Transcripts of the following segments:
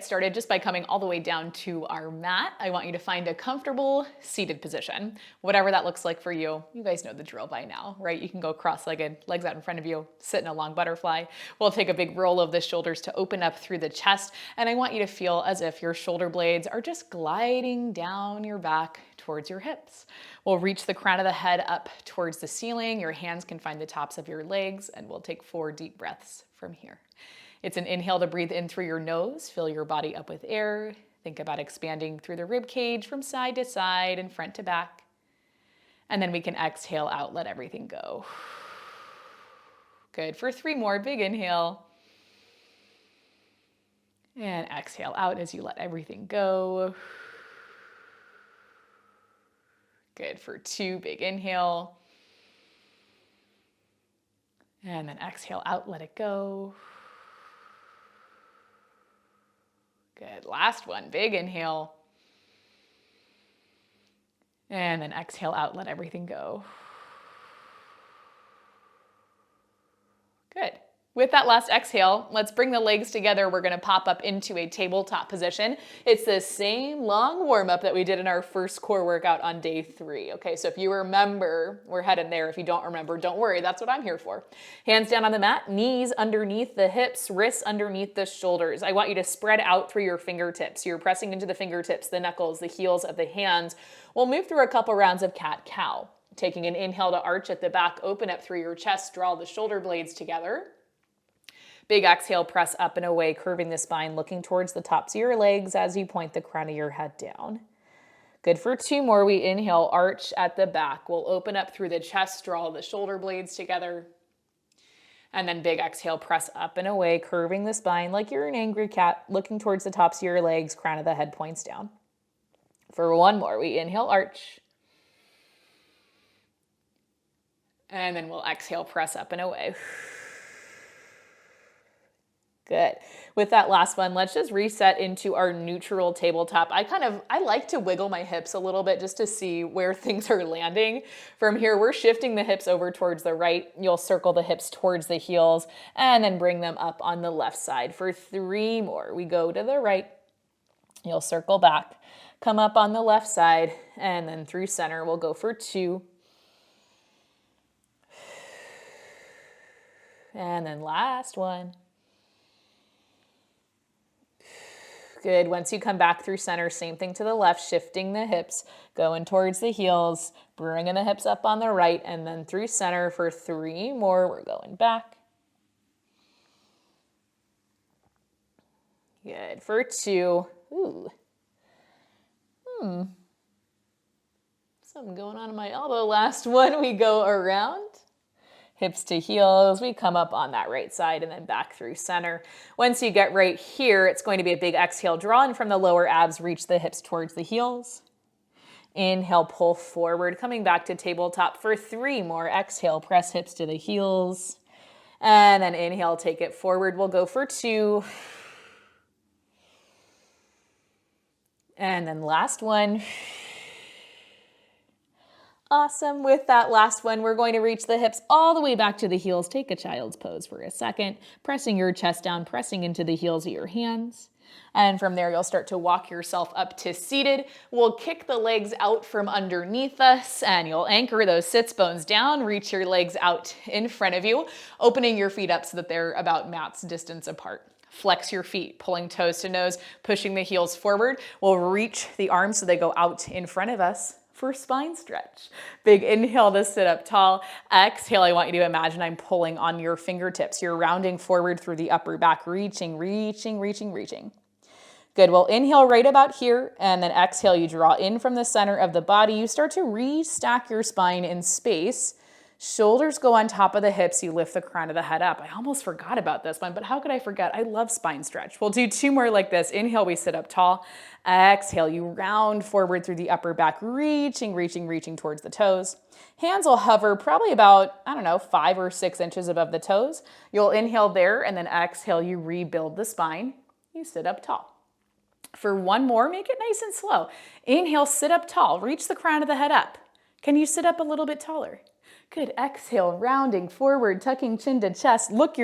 get started just by coming all the way down to our mat. I want you to find a comfortable seated position, whatever that looks like for you. You guys know the drill by now, right? You can go cross-legged, legs out in front of you, sit in a long butterfly. We'll take a big roll of the shoulders to open up through the chest, and I want you to feel as if your shoulder blades are just gliding down your back towards your hips. We'll reach the crown of the head up towards the ceiling. Your hands can find the tops of your legs, and we'll take 4 deep breaths from here. It's an inhale to breathe in through your nose, fill your body up with air. Think about expanding through the rib cage from side to side and front to back. And then we can exhale out, let everything go. Good. For 3 more, big inhale. And exhale out as you let everything go. Good. For 2, big inhale. And then exhale out, let it go. Good. Last one, big inhale. And then exhale out, let everything go. Good. With that last exhale, let's bring the legs together. We're gonna pop up into a tabletop position. It's the same long warm-up that we did in our first core workout on day 3. Okay, so if you remember, we're headed there. If you don't remember, don't worry, that's what I'm here for. Hands down on the mat, knees underneath the hips, wrists underneath the shoulders. I want you to spread out through your fingertips. You're pressing into the fingertips, the knuckles, the heels of the hands. We'll move through a couple rounds of cat-cow. Taking an inhale to arch at the back, open up through your chest, draw the shoulder blades together. Big exhale, press up and away, curving the spine, looking towards the tops of your legs as you point the crown of your head down. Good. For 2 more, we inhale, arch at the back. We'll open up through the chest, draw the shoulder blades together. And then big exhale, press up and away, curving the spine like you're an angry cat, looking towards the tops of your legs, crown of the head points down. For 1 more, we inhale, arch. And then we'll exhale, press up and away. Good. With that last one, let's just reset into our neutral tabletop. I like to wiggle my hips a little bit just to see where things are landing. From here, we're shifting the hips over towards the right. You'll circle the hips towards the heels and then bring them up on the left side. For 3 more, we go to the right. You'll circle back, come up on the left side, and then through center, we'll go for 2. And then last one. Good. Once you come back through center, same thing to the left, shifting the hips, going towards the heels, bringing the hips up on the right, and then through center for 3 more. We're going back. Good. For 2. Ooh. Something going on in my elbow. Last one, we go around. Hips to heels, we come up on that right side and then back through center. Once you get right here, it's going to be a big exhale. Draw in from the lower abs, reach the hips towards the heels. Inhale, pull forward, coming back to tabletop for 3 more. Exhale, press hips to the heels. And then inhale, take it forward. We'll go for 2. And then last one. Awesome. With that last one, we're going to reach the hips all the way back to the heels. Take a child's pose for a second, pressing your chest down, pressing into the heels of your hands. And from there, you'll start to walk yourself up to seated. We'll kick the legs out from underneath us and you'll anchor those sits bones down, reach your legs out in front of you, opening your feet up so that they're about mat's distance apart. Flex your feet, pulling toes to nose, pushing the heels forward. We'll reach the arms so they go out in front of us for spine stretch. Big inhale to sit up tall. Exhale, I want you to imagine I'm pulling on your fingertips. You're rounding forward through the upper back, reaching. Good, we'll inhale right about here, and then exhale, you draw in from the center of the body. You start to restack your spine in space. Shoulders go on top of the hips. You lift the crown of the head up. I almost forgot about this one, but how could I forget? I love spine stretch. We'll do 2 more like this. Inhale, we sit up tall. Exhale, you round forward through the upper back, reaching towards the toes. Hands will hover probably about, 5 or 6 inches above the toes. You'll inhale there, and then exhale, you rebuild the spine. You sit up tall. For 1 more, make it nice and slow. Inhale, sit up tall. Reach the crown of the head up. Can you sit up a little bit taller? Good. Exhale, rounding forward, tucking chin to chest. Look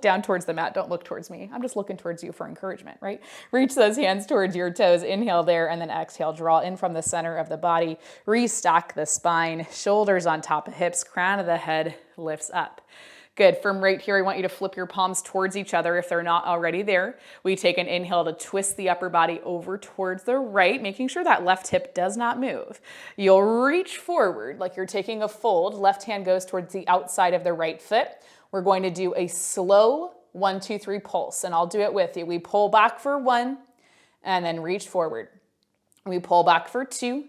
down towards the mat. Don't look towards me. I'm just looking towards you for encouragement, right? Reach those hands towards your toes. Inhale there, and then exhale. Draw in from the center of the body. Restock the spine. Shoulders on top of hips. Crown of the head lifts up. Good. From right here, I want you to flip your palms towards each other if they're not already there. We take an inhale to twist the upper body over towards the right, making sure that left hip does not move. You'll reach forward like you're taking a fold. Left hand goes towards the outside of the right foot. We're going to do a slow 1, 2, 3 pulse, and I'll do it with you. We pull back for 1 and then reach forward. We pull back for 2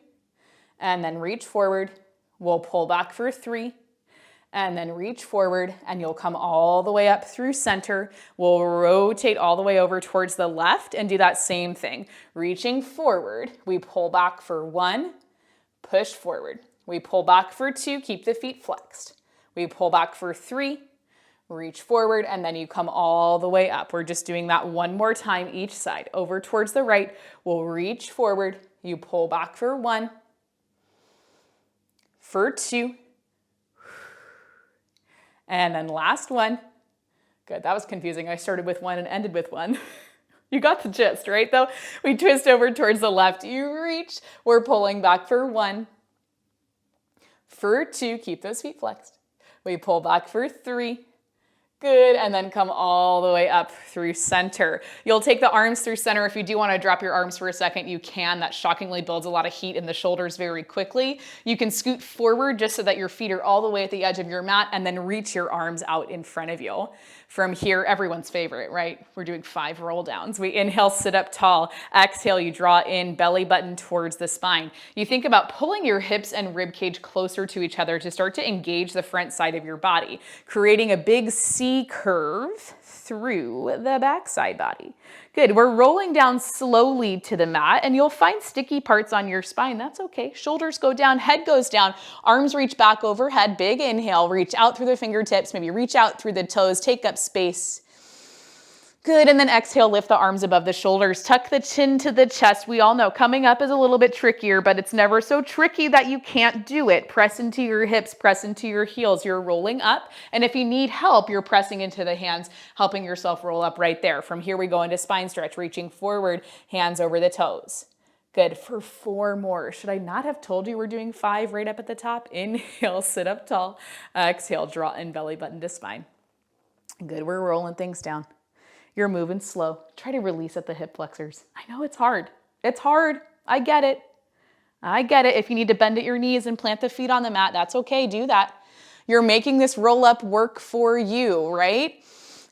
and then reach forward. We'll pull back for 3. And then reach forward, and you'll come all the way up through center. We'll rotate all the way over towards the left and do that same thing. Reaching forward, we pull back for 1, push forward. We pull back for 2, keep the feet flexed. We pull back for 3, reach forward, and then you come all the way up. We're just doing that one more time each side. Over towards the right, we'll reach forward. You pull back for 1, for 2, and then last one. Good, that was confusing. I started with 1 and ended with 1. You got the gist, right? Though we twist over towards the left. You reach. We're pulling back for 1. For 2, keep those feet flexed. We pull back for 3. Good, and then come all the way up through center. You'll take the arms through center. If you do want to drop your arms for a second, you can. That shockingly builds a lot of heat in the shoulders very quickly. You can scoot forward just so that your feet are all the way at the edge of your mat, and then reach your arms out in front of you. From here, everyone's favorite, right? We're doing 5 roll downs. We inhale, sit up tall. Exhale, you draw in, belly button towards the spine. You think about pulling your hips and rib cage closer to each other to start to engage the front side of your body, creating a big C curve through the backside body. Good. We're rolling down slowly to the mat, and you'll find sticky parts on your spine. That's okay. Shoulders go down, head goes down, arms reach back overhead. Big inhale, reach out through the fingertips, maybe reach out through the toes, take up space. Good, and then exhale, lift the arms above the shoulders, tuck the chin to the chest. We all know coming up is a little bit trickier, but it's never so tricky that you can't do it. Press into your hips, press into your heels. You're rolling up, and if you need help, you're pressing into the hands, helping yourself roll up right there. From here, we go into spine stretch, reaching forward, hands over the toes. Good, for 4 more. Should I not have told you we're doing 5 right up at the top? Inhale, sit up tall. Exhale, draw in, belly button to spine. Good, we're rolling things down. You're moving slow. Try to release at the hip flexors. I know it's hard. It's hard. I get it. I get it. If you need to bend at your knees and plant the feet on the mat, that's okay. Do that. You're making this roll up work for you, right?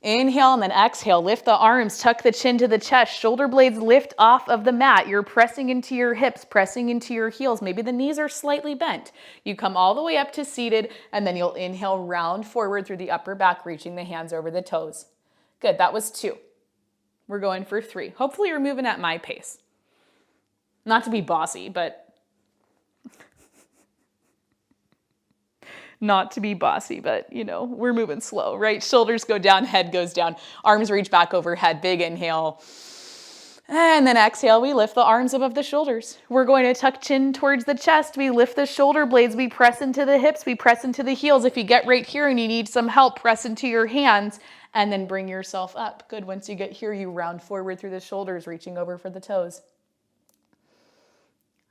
Inhale and then exhale. Lift the arms, tuck the chin to the chest. Shoulder blades lift off of the mat. You're pressing into your hips, pressing into your heels. Maybe the knees are slightly bent. You come all the way up to seated, and then you'll inhale, round forward through the upper back, reaching the hands over the toes. Good, that was 2. We're going for 3. Hopefully you're moving at my pace. Not to be bossy, but you know, we're moving slow, right? Shoulders go down, head goes down, arms reach back overhead, big inhale. And then exhale, we lift the arms above the shoulders. We're going to tuck chin towards the chest. We lift the shoulder blades. We press into the hips. We press into the heels. If you get right here and you need some help, press into your hands and then bring yourself up. Good. Once you get here, you round forward through the shoulders, reaching over for the toes.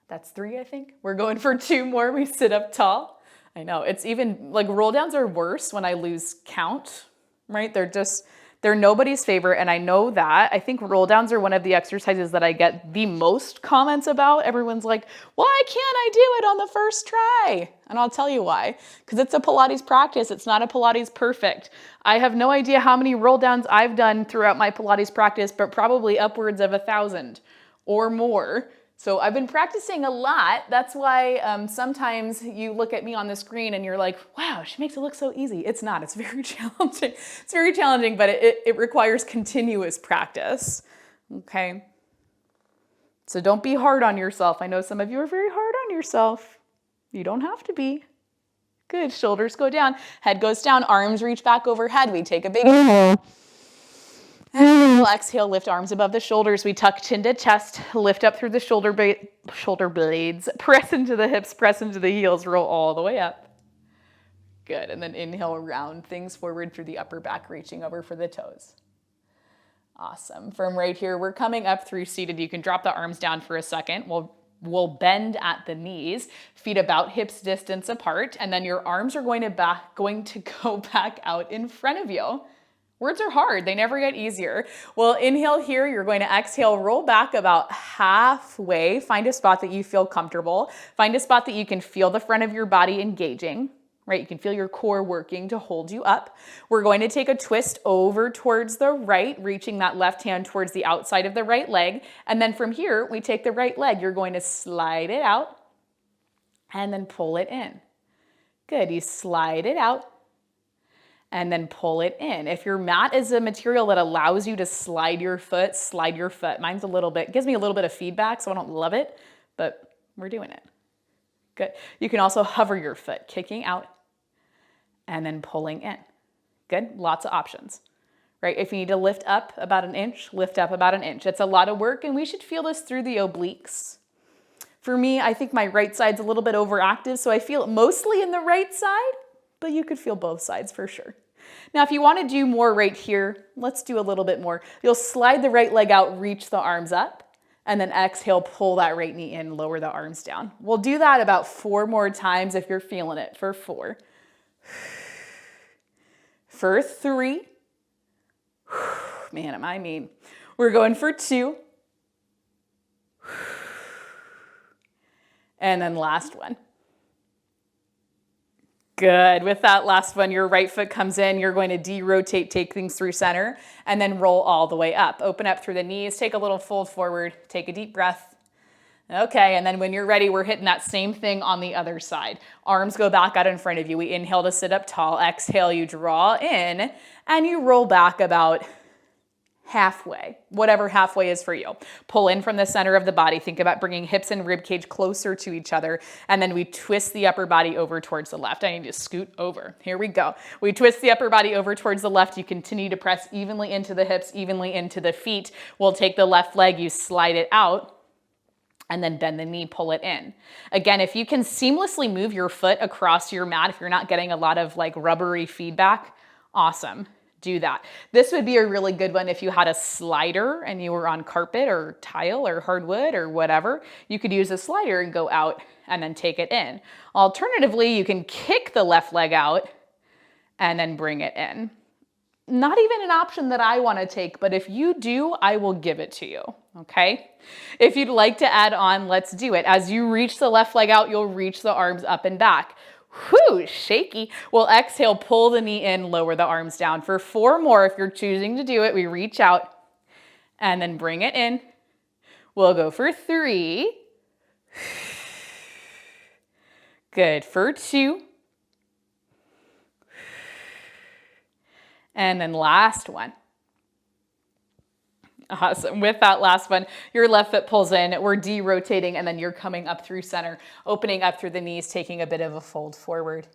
That's 3, I think. We're going for 2 more. We sit up tall. I know, it's even, like, roll downs are worse when I lose count, right? They're nobody's favorite, and I know that. I think roll downs are one of the exercises that I get the most comments about. Everyone's like, why can't I do it on the first try? And I'll tell you why. Because it's a Pilates practice. It's not a Pilates perfect. I have no idea how many roll downs I've done throughout my Pilates practice, but probably upwards of 1,000 or more. So I've been practicing a lot. That's why sometimes you look at me on the screen and you're like, wow, she makes it look so easy. It's not, it's very challenging. It's very challenging, but it requires continuous practice, okay? So don't be hard on yourself. I know some of you are very hard on yourself. You don't have to be. Good, shoulders go down, head goes down, arms reach back overhead. We take a big inhale. And Exhale, lift arms above the shoulders. We tuck chin to chest, lift up through the shoulder blades, press into the hips, press into the heels, roll all the way up. Good, and then inhale, round things forward through the upper back, reaching over for the toes. Awesome. From right here, we're coming up through seated. You can drop the arms down for a second. We'll bend at the knees, feet about hips distance apart, and then your arms are going to go back out in front of you. Words are hard, they never get easier. Well, inhale here, you're going to exhale, roll back about halfway. Find a spot that you feel comfortable. Find a spot that you can feel the front of your body engaging, right? You can feel your core working to hold you up. We're going to take a twist over towards the right, reaching that left hand towards the outside of the right leg. And then from here, we take the right leg. You're going to slide it out and then pull it in. Good, you slide it out and then pull it in. If your mat is a material that allows you to slide your foot, slide your foot. Mine's gives me a little bit of feedback, so I don't love it, but we're doing it. Good. You can also hover your foot, kicking out and then pulling in. Good, lots of options, right? If you need to lift up about an inch, lift up about an inch. It's a lot of work, and we should feel this through the obliques. For me, I think my right side's a little bit overactive, so I feel it mostly in the right side, but you could feel both sides for sure. Now, if you want to do more right here, let's do a little bit more. You'll slide the right leg out, reach the arms up, and then exhale, pull that right knee in, lower the arms down. We'll do that about 4 more times if you're feeling it. For 4. For 3. Man, am I mean. We're going for 2. And then last one. Good. With that last one, your right foot comes in. You're going to de-rotate, take things through center, and then roll all the way up. Open up through the knees, take a little fold forward, take a deep breath. Okay, and then when you're ready, we're hitting that same thing on the other side. Arms go back out in front of you. We inhale to sit up tall. Exhale, you draw in, and you roll back about halfway, whatever halfway is for you. Pull in from the center of the body. Think about bringing hips and rib cage closer to each other. And then we twist the upper body over towards the left. I need to scoot over. Here we go. We twist the upper body over towards the left. You continue to press evenly into the hips, evenly into the feet. We'll take the left leg, you slide it out, and then bend the knee, pull it in. Again, if you can seamlessly move your foot across your mat, if you're not getting a lot of like rubbery feedback, awesome. Do that. This would be a really good one if you had a slider and you were on carpet or tile or hardwood or whatever. You could use a slider and go out and then take it in. Alternatively, you can kick the left leg out and then bring it in. Not even an option that I want to take, but if you do, I will give it to you, okay? If you'd like to add on, let's do it. As you reach the left leg out, you'll reach the arms up and back. Whew, shaky. We'll exhale, pull the knee in, lower the arms down. For 4 more, if you're choosing to do it, we reach out and then bring it in. We'll go for 3. Good. For 2. And then last one. Awesome. With that last one, your left foot pulls in, we're de-rotating, and then you're coming up through center, opening up through the knees, taking a bit of a fold forward.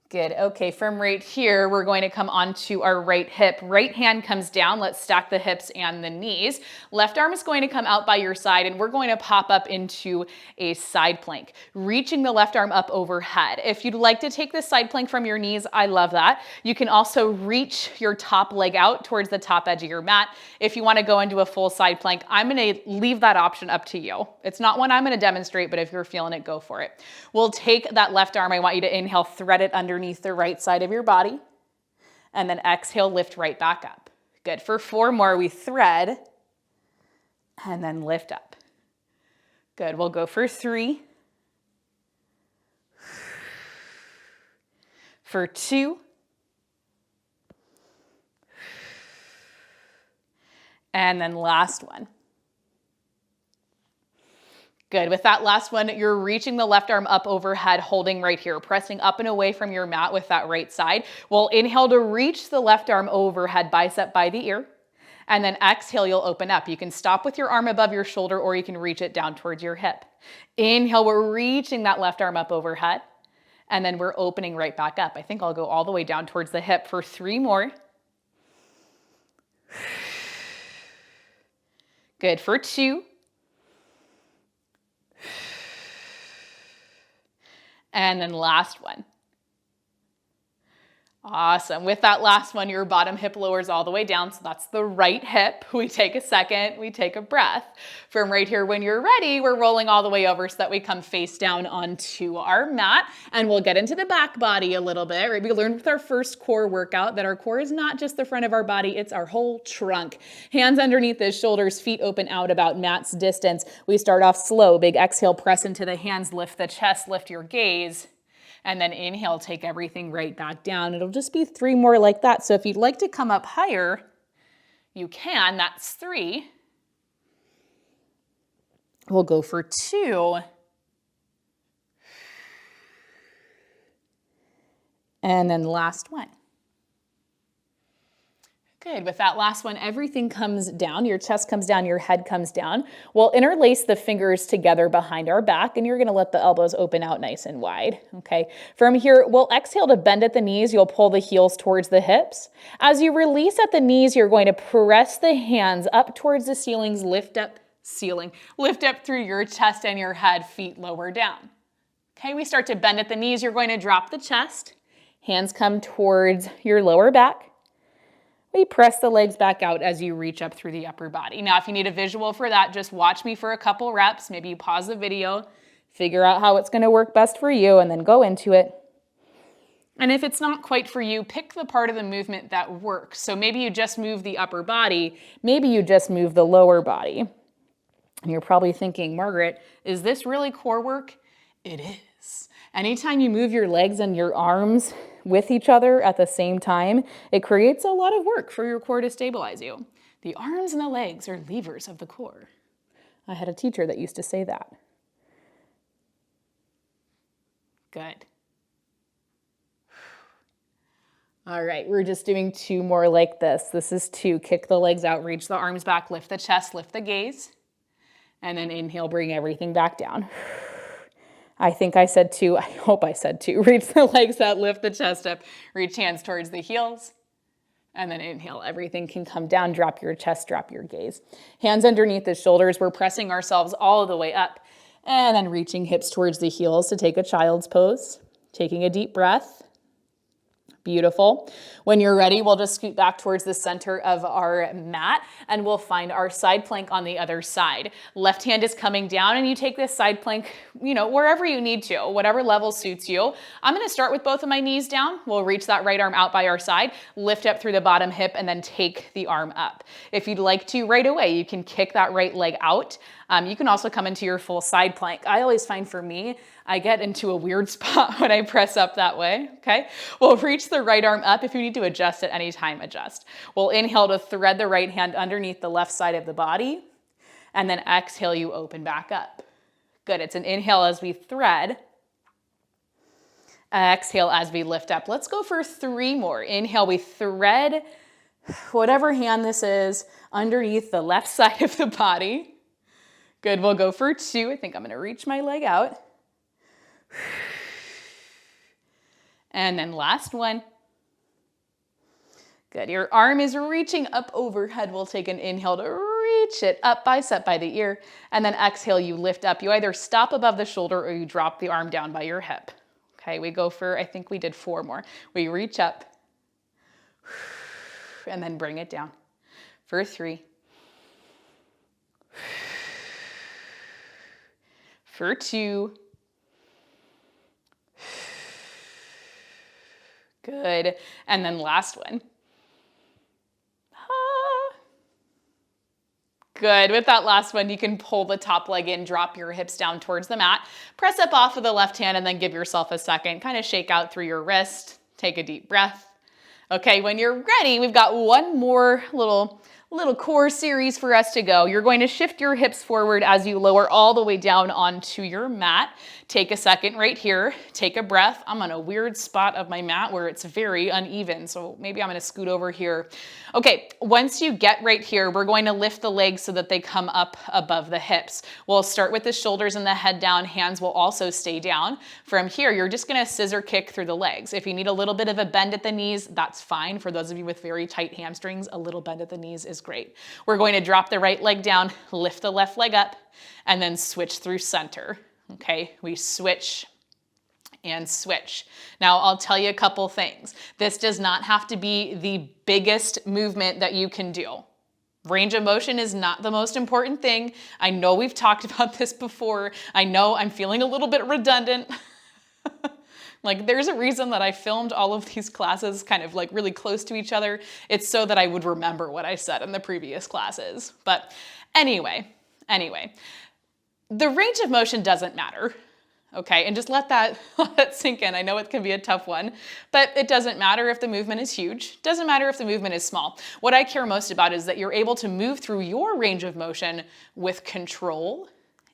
Good. Okay, from right here, we're going to come onto our right hip. Right hand comes down. Let's stack the hips and the knees. Left arm is going to come out by your side, and we're going to pop up into a side plank, reaching the left arm up overhead. If you'd like to take this side plank from your knees, I love that. You can also reach your top leg out towards the top edge of your mat. If you want to go into a full side plank, I'm going to leave that option up to you. It's not one I'm going to demonstrate, but if you're feeling it, go for it. We'll take that left arm. I want you to inhale, thread it underneath the right side of your body, and then exhale, lift right back up. Good. For 4 more, we thread and then lift up. Good. We'll go for 3. For 2. And then last one. Good. With that last one, you're reaching the left arm up overhead, holding right here, pressing up and away from your mat with that right side. We'll inhale to reach the left arm overhead, bicep by the ear. And then exhale, you'll open up. You can stop with your arm above your shoulder, or you can reach it down towards your hip. Inhale, we're reaching that left arm up overhead. And then we're opening right back up. I think I'll go all the way down towards the hip for 3 more. Good for 2. And then last one. Awesome. With that last one, your bottom hip lowers all the way down. So that's the right hip. We take a second, we take a breath. From right here, when you're ready, we're rolling all the way over so that we come face down onto our mat, and we'll get into the back body a little bit. Right? We learned with our first core workout that our core is not just the front of our body, it's our whole trunk. Hands underneath the shoulders, feet open out about mat's distance. We start off slow. Big exhale, press into the hands, lift the chest, lift your gaze. And then inhale, take everything right back down. It'll just be 3 more like that. So if you'd like to come up higher, you can. That's 3. We'll go for 2. And then last one. Good. With that last one, everything comes down. Your chest comes down, your head comes down. We'll interlace the fingers together behind our back, and you're going to let the elbows open out nice and wide. Okay. From here, we'll exhale to bend at the knees. You'll pull the heels towards the hips. As you release at the knees, you're going to press the hands up towards the ceilings, lift up through your chest and your head, feet lower down. Okay. We start to bend at the knees. You're going to drop the chest. Hands come towards your lower back. We press the legs back out as you reach up through the upper body. Now, if you need a visual for that, just watch me for a couple reps. Maybe you pause the video, figure out how it's going to work best for you, and then go into it. And if it's not quite for you, pick the part of the movement that works. So maybe you just move the upper body. Maybe you just move the lower body. And you're probably thinking, Margaret, is this really core work? It is. Anytime you move your legs and your arms with each other at the same time, it creates a lot of work for your core to stabilize you. The arms and the legs are levers of the core. I had a teacher that used to say that. Good. All right, we're just doing 2 more like this. This is 2. Kick the legs out, reach the arms back, lift the chest, lift the gaze, and then inhale, bring everything back down. I think I said 2. I hope I said 2. Reach the legs out, lift the chest up, reach hands towards the heels, and then inhale. Everything can come down. Drop your chest, drop your gaze. Hands underneath the shoulders. We're pressing ourselves all the way up, and then reaching hips towards the heels to take a child's pose. Taking a deep breath. Beautiful. When you're ready, we'll just scoot back towards the center of our mat, and we'll find our side plank on the other side. Left hand is coming down, and you take this side plank, wherever you need to, whatever level suits you. I'm going to start with both of my knees down. We'll reach that right arm out by our side, lift up through the bottom hip, and then take the arm up. If you'd like to right away, you can kick that right leg out. You can also come into your full side plank. I always find for me, I get into a weird spot when I press up that way, okay? We'll reach the right arm up. If you need to adjust at any time, adjust. We'll inhale to thread the right hand underneath the left side of the body, and then exhale, you open back up. Good, it's an inhale as we thread. Exhale as we lift up. Let's go for 3 more. Inhale, we thread whatever hand this is underneath the left side of the body. Good, we'll go for 2. I think I'm gonna reach my leg out. And then last one. Good, your arm is reaching up overhead. We'll take an inhale to reach it up, bicep by the ear, and then exhale, you lift up. You either stop above the shoulder or you drop the arm down by your hip. Okay, we go for, I think we did 4 more. We reach up and then bring it down for 3. For 2. Good. And then last one. Good. With that last one, you can pull the top leg in, drop your hips down towards the mat, press up off of the left hand, and then give yourself a second. Kind of shake out through your wrist. Take a deep breath. Okay, when you're ready, we've got one more little core series for us to go. You're going to shift your hips forward as you lower all the way down onto your mat. Take a second right here. Take a breath. I'm on a weird spot of my mat where it's very uneven, so maybe I'm going to scoot over here. Okay, once you get right here, we're going to lift the legs so that they come up above the hips. We'll start with the shoulders and the head down. Hands will also stay down. From here, you're just going to scissor kick through the legs. If you need a little bit of a bend at the knees, that's fine. For those of you with very tight hamstrings, a little bend at the knees is is great. We're going to drop the right leg down, lift the left leg up, and then switch through center. Okay, we switch and switch. Now, I'll tell you a couple things. This does not have to be the biggest movement that you can do. Range of motion is not the most important thing. I know we've talked about this before. I know I'm feeling a little bit redundant. Like, there's a reason that I filmed all of these classes kind of like really close to each other. It's so that I would remember what I said in the previous classes. But anyway, the range of motion doesn't matter. Okay, and just let that sink in. I know it can be a tough one, but it doesn't matter if the movement is huge. Doesn't matter if the movement is small. What I care most about is that you're able to move through your range of motion with control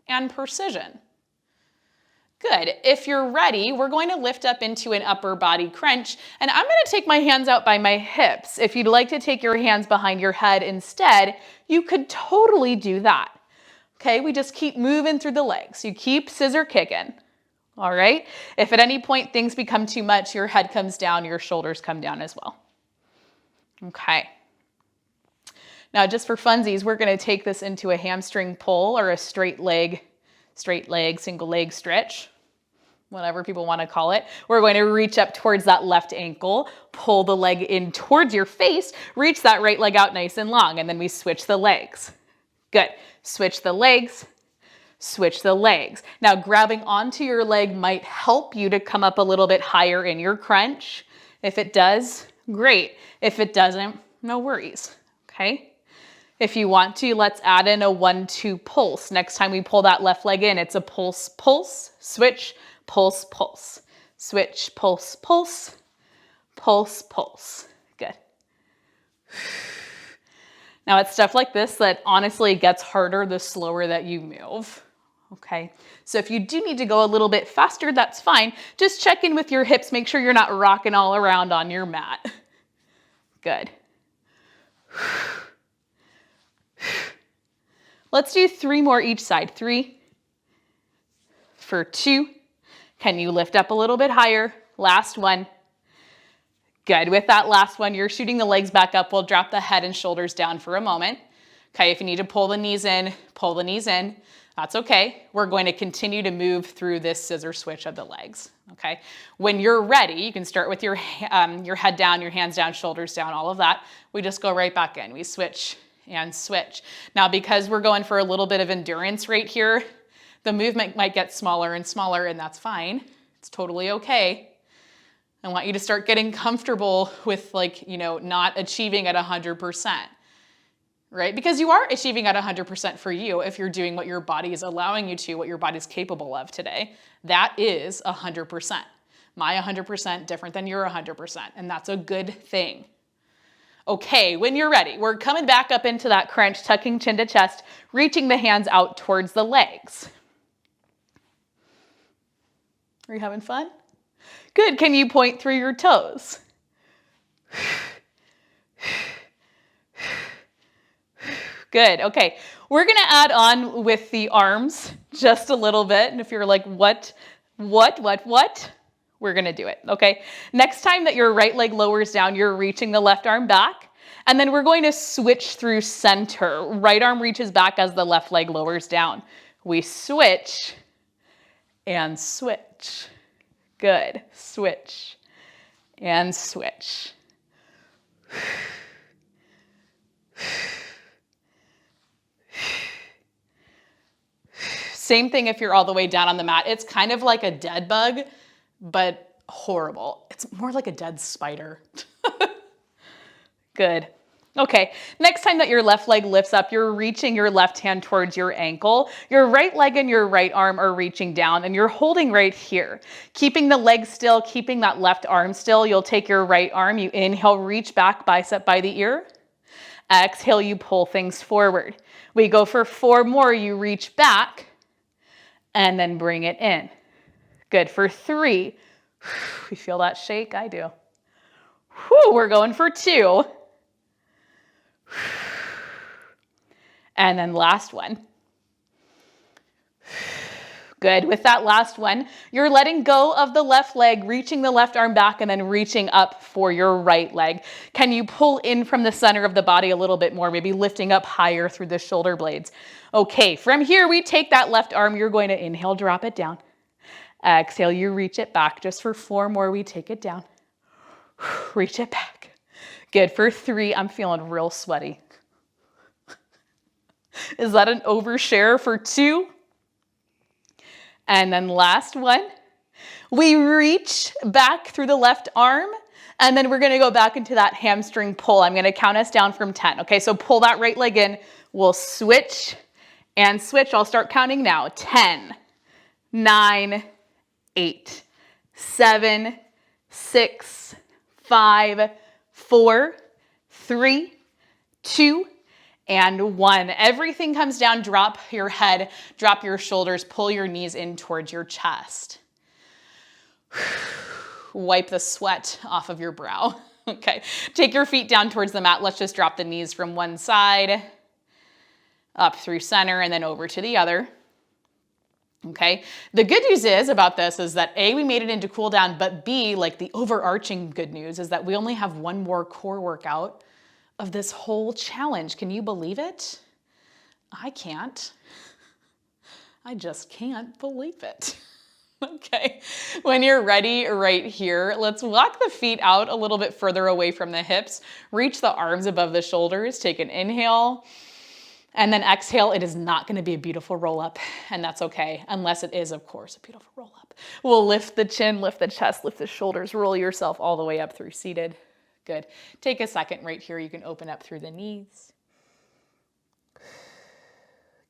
and precision. Good. If you're ready, we're going to lift up into an upper body crunch, and I'm going to take my hands out by my hips. If you'd like to take your hands behind your head instead, you could totally do that. Okay, we just keep moving through the legs. You keep scissor kicking. All right. If at any point things become too much, your head comes down, your shoulders come down as well. Okay. Now, just for funsies, we're going to take this into a hamstring pull or a straight leg, single leg stretch, whatever people want to call it. We're going to reach up towards that left ankle, pull the leg in towards your face, reach that right leg out nice and long, and then we switch the legs. Good. Switch the legs. Switch the legs. Now, grabbing onto your leg might help you to come up a little bit higher in your crunch. If it does, great. If it doesn't, no worries. Okay. If you want to, let's add in a 1-2 pulse. Next time we pull that left leg in, it's a pulse, pulse, switch, pulse, pulse, switch, pulse, pulse, pulse, pulse. Good. Now, it's stuff like this that honestly gets harder the slower that you move. Okay, so if you do need to go a little bit faster, that's fine. Just check in with your hips. Make sure you're not rocking all around on your mat. Good. Let's do 3 more each side. 3 for 2. Can you lift up a little bit higher? Last one. Good. With that last one, you're shooting the legs back up. We'll drop the head and shoulders down for a moment. Okay, if you need to pull the knees in, pull the knees in. That's okay. We're going to continue to move through this scissor switch of the legs. Okay. When you're ready, you can start with your head down, your hands down, shoulders down, all of that. We just go right back in. We switch and switch. Now, because we're going for a little bit of endurance right here, the movement might get smaller and smaller, and that's fine. It's totally okay. I want you to start getting comfortable with not achieving at 100%. Right? Because you are achieving at 100% for you if you're doing what your body is allowing you to, what your body's capable of today. That is 100%. My 100% different than your 100%, and that's a good thing. Okay, when you're ready, we're coming back up into that crunch, tucking chin to chest, reaching the hands out towards the legs. Are you having fun? Good. Can you point through your toes? Good. Okay. We're going to add on with the arms just a little bit. And if you're like, what? We're going to do it. Okay. Next time that your right leg lowers down, you're reaching the left arm back. And then we're going to switch through center. Right arm reaches back as the left leg lowers down. We switch and switch. Good. Switch and switch. Same thing if you're all the way down on the mat. It's kind of like a dead bug, but horrible. It's more like a dead spider. Good. Okay, next time that your left leg lifts up, you're reaching your left hand towards your ankle. Your right leg and your right arm are reaching down, and you're holding right here. Keeping the leg still, keeping that left arm still, you'll take your right arm, you inhale, reach back, bicep by the ear. Exhale, you pull things forward. We go for 4 more, you reach back, and then bring it in. Good. For 3. We feel that shake? I do. Whew, we're going for 2. And then last one. Good. With that last one, you're letting go of the left leg, reaching the left arm back, and then reaching up for your right leg. Can you pull in from the center of the body a little bit more, maybe lifting up higher through the shoulder blades? Okay, from here, we take that left arm. You're going to inhale, drop it down. Exhale, you reach it back. Just for 4 more, we take it down. Reach it back. Good. For 3, I'm feeling real sweaty. Is that an overshare? For 2? And then last one, we reach back through the left arm, and then we're gonna go back into that hamstring pull. I'm gonna count us down from 10. Okay, so pull that right leg in. We'll switch and switch. I'll start counting now. 10, 9, 8, 7, 6, 5, 4, 3, 2, and 1. Everything comes down. Drop your head, drop your shoulders, pull your knees in towards your chest. Wipe the sweat off of your brow. Okay, take your feet down towards the mat. Let's just drop the knees from one side, up through center, and then over to the other. Okay, the good news is about this is that A, we made it into cool down, but B, like the overarching good news is that we only have one more core workout of this whole challenge. Can you believe it? I can't. I just can't believe it. Okay, when you're ready right here, let's walk the feet out a little bit further away from the hips. Reach the arms above the shoulders. Take an inhale and then exhale. It is not going to be a beautiful roll up, and that's okay, unless it is, of course, a beautiful roll up. We'll lift the chin, lift the chest, lift the shoulders, roll yourself all the way up through seated. Good. Take a second right here. You can open up through the knees.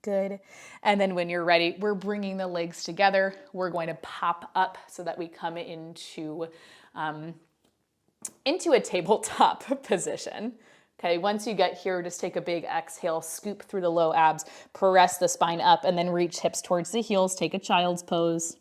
Good. And then when you're ready, we're bringing the legs together. We're going to pop up so that we come into a tabletop position. Okay, once you get here, just take a big exhale, scoop through the low abs, press the spine up, and then reach hips towards the heels. Take a child's pose.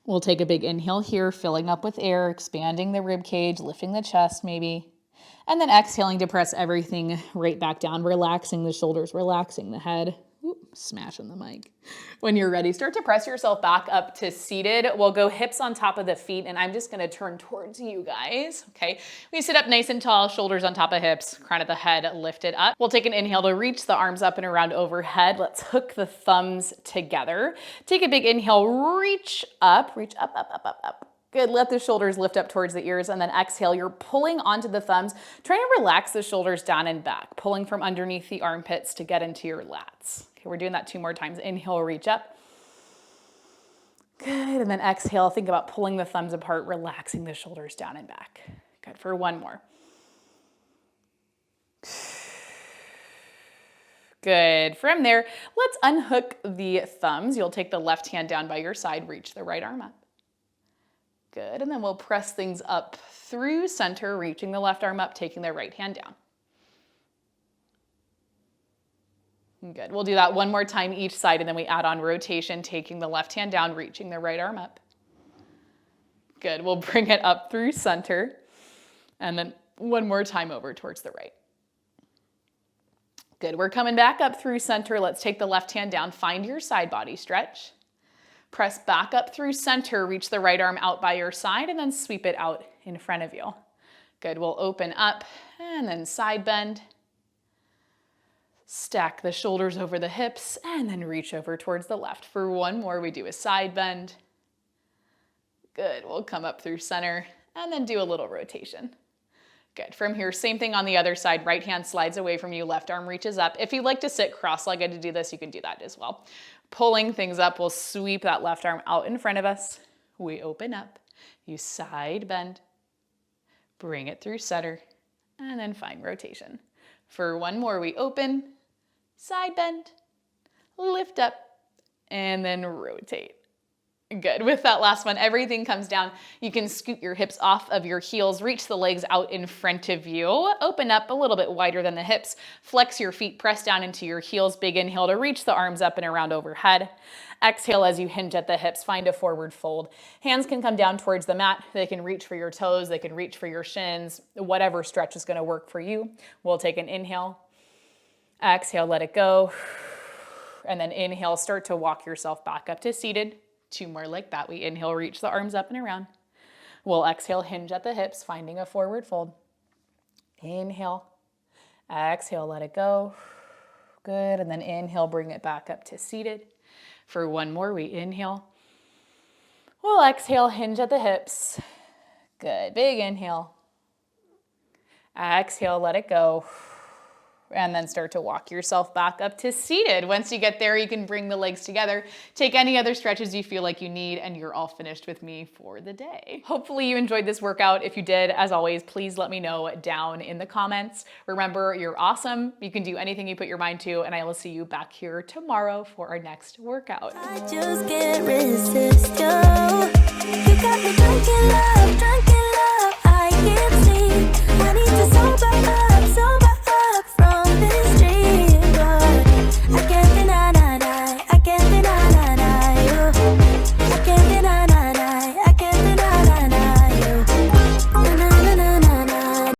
We'll take a big inhale here, filling up with air, expanding the rib cage, lifting the chest maybe, and then exhaling to press everything right back down, relaxing the shoulders, relaxing the head. Oop, smashing the mic. When you're ready, start to press yourself back up to seated. We'll go hips on top of the feet, and I'm just gonna turn towards you guys, okay? We sit up nice and tall, shoulders on top of hips, crown of the head lifted up. We'll take an inhale to reach the arms up and around overhead. Let's hook the thumbs together. Take a big inhale, reach up, up, up, up, up. Good, let the shoulders lift up towards the ears, and then exhale. You're pulling onto the thumbs. Try to relax the shoulders down and back, pulling from underneath the armpits to get into your lats. Okay, we're doing that 2 more times. Inhale, reach up. Good, and then exhale. Think about pulling the thumbs apart, relaxing the shoulders down and back. Good, for 1 more. Good, from there, let's unhook the thumbs. You'll take the left hand down by your side, reach the right arm up. Good, and then we'll press things up through center, reaching the left arm up, taking the right hand down. Good, we'll do that 1 more time each side, and then we add on rotation, taking the left hand down, reaching the right arm up. Good, we'll bring it up through center, and then 1 more time over towards the right. Good, we're coming back up through center. Let's take the left hand down, find your side body stretch. Press back up through center, reach the right arm out by your side, and then sweep it out in front of you. Good, we'll open up and then side bend. Stack the shoulders over the hips and then reach over towards the left. For 1 more, we do a side bend. Good, we'll come up through center and then do a little rotation. Good, from here, same thing on the other side. Right hand slides away from you, left arm reaches up. If you'd like to sit cross-legged to do this, you can do that as well. Pulling things up, we'll sweep that left arm out in front of us. We open up, you side bend, bring it through center, and then find rotation. For 1 more, we open, side bend, lift up, and then rotate. Good. With that last one, everything comes down. You can scoot your hips off of your heels, reach the legs out in front of you, open up a little bit wider than the hips, flex your feet, press down into your heels. Big inhale to reach the arms up and around overhead. Exhale as you hinge at the hips, find a forward fold. Hands can come down towards the mat. They can reach for your toes. They can reach for your shins. Whatever stretch is going to work for you. We'll take an inhale. Exhale, let it go. And then inhale, start to walk yourself back up to seated. 2 more like that. We inhale, reach the arms up and around. We'll exhale, hinge at the hips, finding a forward fold. Inhale. Exhale, let it go. Good. And then inhale, bring it back up to seated. For 1 more, we inhale. We'll exhale, hinge at the hips. Good. Big inhale. Exhale, let it go. And then start to walk yourself back up to seated. Once you get there, you can bring the legs together. Take any other stretches you feel like you need, and you're all finished with me for the day. Hopefully you enjoyed this workout. If you did, as always, please let me know down in the comments. Remember, you're awesome. You can do anything you put your mind to, and I will see you back here tomorrow for our next workout. I just can't resist you. You got me drunk in love, drunk in